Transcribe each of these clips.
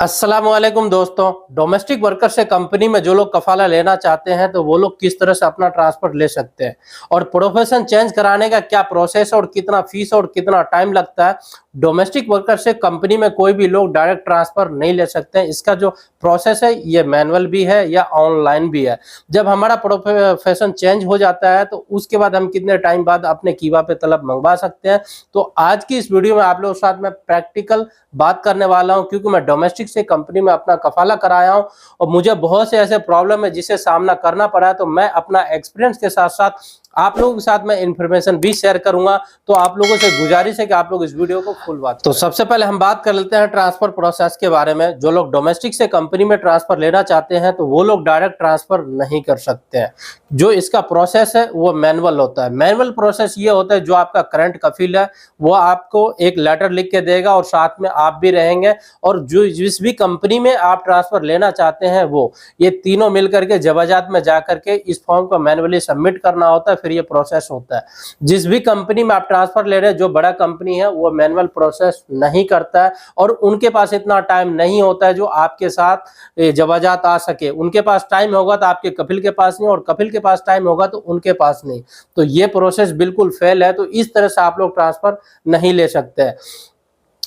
अस्सलामुअलैकुम दोस्तों। Domestic worker से कंपनी में जो लोग कफाला लेना चाहते हैं तो वो लोग किस तरह से अपना ट्रांसफर ले सकते हैं और प्रोफेशन चेंज कराने का क्या प्रोसेस और कितना फीस और कितना टाइम लगता है। डोमेस्टिक वर्कर से कंपनी में कोई भी लोग डायरेक्ट ट्रांसफर नहीं ले सकते हैं। इसका जो प्रोसेस है ये मैनुअल भी है या ऑनलाइन भी है। जब हमारा प्रोफेशन चेंज हो जाता है तो उसके बाद हम कितने टाइम बाद अपने कीवा पे तलब मंगवा सकते हैं। तो आज की इस वीडियो में आप लोगों के साथ मैं प्रैक्टिकल बात करने वाला हूं, क्योंकि मैं डोमेस्टिक से कंपनी में अपना कफाला कराया हूं और मुझे बहुत से ऐसे प्रॉब्लम है जिसे सामना करना पड़ा है। तो मैं अपना एक्सपीरियंस के साथ साथ आप लोगों के साथ मैं इन्फॉर्मेशन भी शेयर करूंगा। तो आप लोगों से गुजारिश है कि आप लोग इस वीडियो को फुल वॉच। तो सबसे पहले हम बात कर लेते हैं ट्रांसफर प्रोसेस के बारे में। जो लोग डोमेस्टिक से कंपनी में ट्रांसफर लेना चाहते हैं तो वो लोग डायरेक्ट ट्रांसफर नहीं कर सकते हैं। जो इसका प्रोसेस है वो मैनुअल होता है। मैनुअल प्रोसेस ये होता है, जो आपका करंट कफील है वो आपको एक लेटर लिख के देगा और साथ में आप भी रहेंगे, और जो जिस भी कंपनी में आप ट्रांसफर लेना चाहते हैं वो ये तीनों मिलकर के जवाजात में जाकर के इस फॉर्म को मैनुअली सबमिट करना होता है, फिर ये प्रोसेस होता है। जिस भी कंपनी में आप ट्रांसफर ले रहे हैं, जो बड़ा कंपनी है वो मैनुअल प्रोसेस नहीं करता है और उनके पास इतना टाइम नहीं होता है जो आपके साथ जवाजात आ सके। उनके पास टाइम होगा तो आपके कफिल के पास नहीं, और कफिल के पास टाइम होगा तो उनके पास नहीं। तो ये प्रोसेस बिल्कुल फेल है। तो इस तरह से आप लोग ट्रांसफर नहीं ले सकते हैं।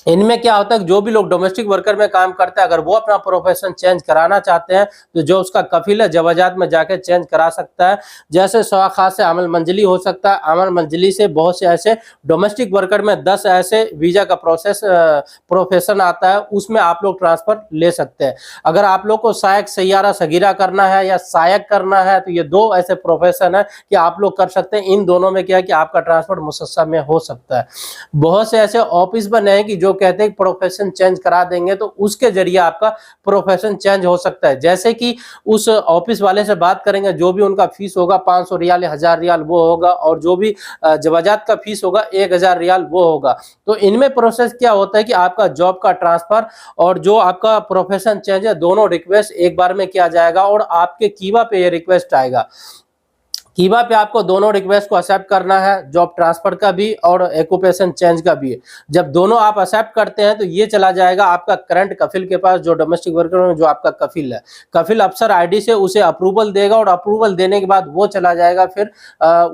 इनमें क्या होता है, जो भी लोग डोमेस्टिक वर्कर में काम करते हैं अगर वो अपना प्रोफेशन चेंज कराना चाहते हैं तो जो उसका कफिल है जवाजात में जाके चेंज करा सकता है। जैसे सवा खास से अमल मंजली हो सकता है। अमल मंजली से बहुत से ऐसे डोमेस्टिक वर्कर में 10 ऐसे वीजा का प्रोफेशन आता है, उसमें आप लोग ट्रांसफर ले सकते हैं। अगर आप लोग को सायक सैयारा सगीरा करना है या सायक करना है तो ये दो ऐसे प्रोफेशन है कि आप लोग कर सकते हैं। इन दोनों में क्या है कि आपका ट्रांसफर मुसस्सा में हो सकता है। बहुत से ऐसे ऑफिस बने हैं कि जो कहते हैं प्रोफेशन चेंज करा देंगे तो उसके जरिए आपका प्रोफेशन चेंज हो सकता है। जैसे कि उस ऑफिस वाले से बात करेंगे, जो भी उनका फीस होगा 500 रियाल या 1000 रियाल वो होगा, और जो भी जवाजात का फीस होगा 1000 रियाल वो होगा। तो इनमें प्रोसेस क्या होता है कि आपका जॉब का ट्रांसफर और जो आपका प्रोफेशन चेंज है दोनों रिक्वेस्ट एक बार में किया जाएगा और आपके कीवा पे ये रिक्वेस्ट आएगा। कीवा पे आपको दोनों रिक्वेस्ट को एक्सेप्ट करना है, जॉब ट्रांसफर का भी और ऑक्यूपेशन चेंज का भी। जब दोनों आप एक्सेप्ट करते हैं तो ये चला जाएगा आपका करंट कफिल के पास, जो डोमेस्टिक वर्कर में जो आपका कफिल है। कफिल अफसर आईडी से उसे अप्रूवल देगा और अप्रूवल देने के बाद वो चला जाएगा फिर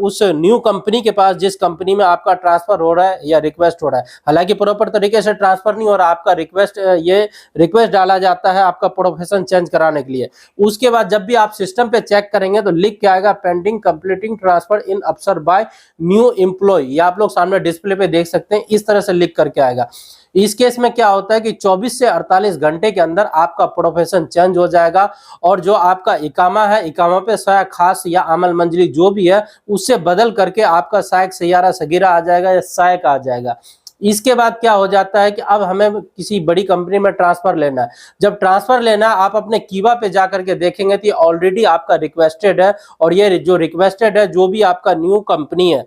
उस न्यू कंपनी के पास जिस कंपनी में आपका ट्रांसफर हो रहा है या रिक्वेस्ट हो रहा है। हालांकि प्रॉपर तरीके से ट्रांसफर नहीं हो रहा, आपका रिक्वेस्ट डाला जाता है आपका प्रोफेशन चेंज कराने के लिए। उसके बाद जब भी आप सिस्टम पे चेक करेंगे तो लिख के आएगा पेंडिंग कंप्लीटिंग ट्रांसफर इन अफसर बाय न्यू एम्प्लॉय। ये आप लोग सामने डिस्प्ले पे देख सकते हैं, इस तरह से लिख करके आएगा। इस केस में क्या होता है कि 24 से 48 घंटे के अंदर आपका प्रोफेशन चेंज हो जाएगा और जो आपका इकामा है, इकामा पे सायक खास या अमल मंजली जो भी है उससे बदल करके आपका सायक सैयारा सगीरा आ जाएगा या सायक आ जाएगा। इसके बाद क्या हो जाता है कि अब हमें किसी बड़ी कंपनी में ट्रांसफर लेना है। जब ट्रांसफर लेना है आप अपने कीवा पे जाकर के देखेंगे तो ऑलरेडी आपका रिक्वेस्टेड है, और ये जो रिक्वेस्टेड है जो भी आपका न्यू कंपनी है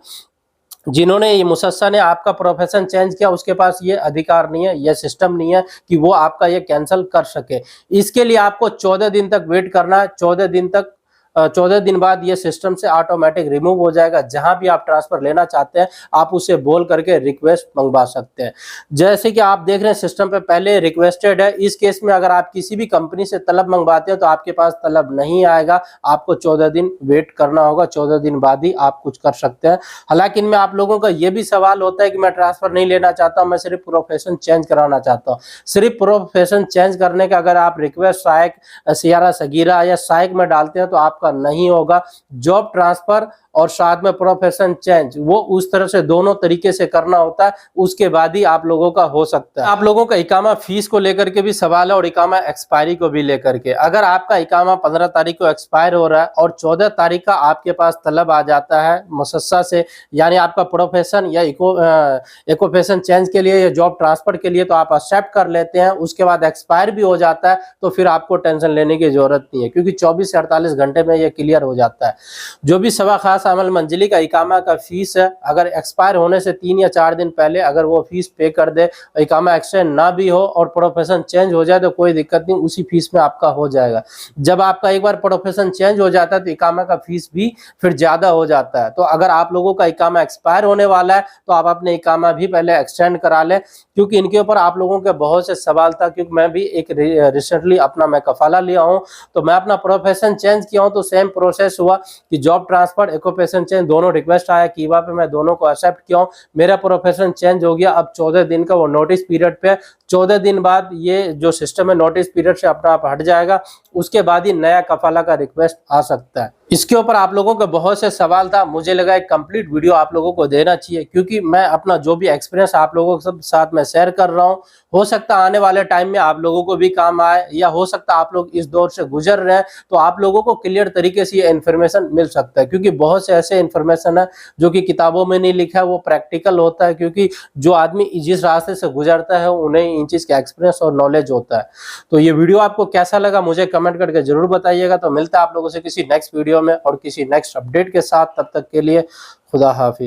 जिन्होंने ये मुसस्सा ने आपका प्रोफेशन चेंज किया उसके पास ये अधिकार नहीं है, ये सिस्टम नहीं है कि वो आपका ये कैंसिल कर सके। इसके लिए आपको 14 दिन तक वेट करना है। 14 दिन बाद ये सिस्टम से ऑटोमेटिक रिमूव हो जाएगा। जहां भी आप ट्रांसफर लेना चाहते हैं आप उसे बोल करके रिक्वेस्ट मंगवा सकते हैं। जैसे कि आप देख रहे हैं सिस्टम पे पहले रिक्वेस्टेड है। इस केस में अगर आप किसी भी कंपनी से तलब मंगवाते हैं तो आपके पास तलब नहीं आएगा, आपको 14 दिन वेट करना होगा। 14 दिन बाद ही आप कुछ कर सकते हैं। हालांकि इनमें आप लोगों का ये भी सवाल होता है कि मैं ट्रांसफर नहीं लेना चाहता हूं, मैं सिर्फ प्रोफेशन चेंज कराना चाहता हूं। सिर्फ प्रोफेशन चेंज करने का अगर आप रिक्वेस्ट सायक सैयारा सगीरा या सायक में डालते हैं तो आपका नहीं होगा। जॉब ट्रांसफर और साथ में प्रोफेशन चेंज वो उस तरह से दोनों तरीके से करना होता है, उसके बाद ही आप लोगों का हो सकता है। आप लोगों का इकामा फीस को लेकर के भी सवाल है और इकामा एक्सपायरी को भी लेकर के। अगर आपका इकामा 15 तारीख को एक्सपायर हो रहा है और 14 तारीख का आपके पास तलब आ जाता है मुसस्सा से, यानी आपका प्रोफेशन या ऑक्यूपेशन चेंज के लिए या जॉब ट्रांसफर के लिए, तो आप एक्सेप्ट कर लेते हैं। उसके बाद एक्सपायर भी हो जाता है तो फिर आपको टेंशन लेने की जरूरत नहीं है, क्योंकि 24 से 48 घंटे में ये क्लियर हो जाता है। जो भी सवा खास शामिल मंजिली का इकामा का फीस है, अगर एक्सपायर होने से 3 या 4 दिन पहले अगर वो फीस पे कर दे, इकामा एक्सटेंड ना भी हो और प्रोफेशन चेंज हो जाए तो कोई दिक्कत नहीं, उसी फीस में आपका हो जाएगा। जब आपका एक बार प्रोफेशन चेंज हो जाता है तो इकामा का फीस भी फिर ज्यादा हो जाता है। तो अगर आप लोगों का इकामा एक्सपायर होने वाला है तो आप अपने इकामा भी पहले एक्सटेंड करा लें, क्योंकि इनके ऊपर आप लोगों के बहुत से सवाल था। क्योंकि मैं भी एक रिसेंटली अपना मैं कफाला लिया हूँ, तो मैं अपना प्रोफेशन चेंज किया हूँ तो सेम प्रोसेस हुआ कि जॉब ट्रांसफर ऑक्यूपेशन चेंज दोनों रिक्वेस्ट आया कीवा पे, मैं दोनों को एक्सेप्ट किया हूँ। मेरा प्रोफेशन चेंज हो गया, अब 14 दिन का वो नोटिस पीरियड पे, 14 दिन बाद ये जो सिस्टम है नोटिस पीरियड से अपना आप हट जाएगा, उसके बाद ही नया कफाला का रिक्वेस्ट आ सकता है। इसके ऊपर आप लोगों के बहुत से सवाल था, मुझे लगा एक कंप्लीट वीडियो आप लोगों को देना चाहिए, क्योंकि मैं अपना जो भी एक्सपीरियंस आप लोगों के साथ में शेयर कर रहा हूँ, हो सकता है आने वाले टाइम में आप लोगों को भी काम आए, या हो सकता है आप लोग इस दौर से गुजर रहे हैं तो आप लोगों को क्लियर तरीके से ये इन्फॉर्मेशन मिल सकता है। क्योंकि बहुत से ऐसे इन्फॉर्मेशन है जो कि किताबों में नहीं लिखा है, वो प्रैक्टिकल होता है, क्योंकि जो आदमी जिस रास्ते से गुजरता है उन्हें इन चीज का एक्सपीरियंस और नॉलेज होता है। तो ये वीडियो आपको कैसा लगा मुझे कमेंट करके जरूर बताइएगा। तो मिलता है आप लोगों से किसी नेक्स्ट वीडियो में और किसी नेक्स्ट अपडेट के साथ, तब तक के लिए खुदा हाफिज।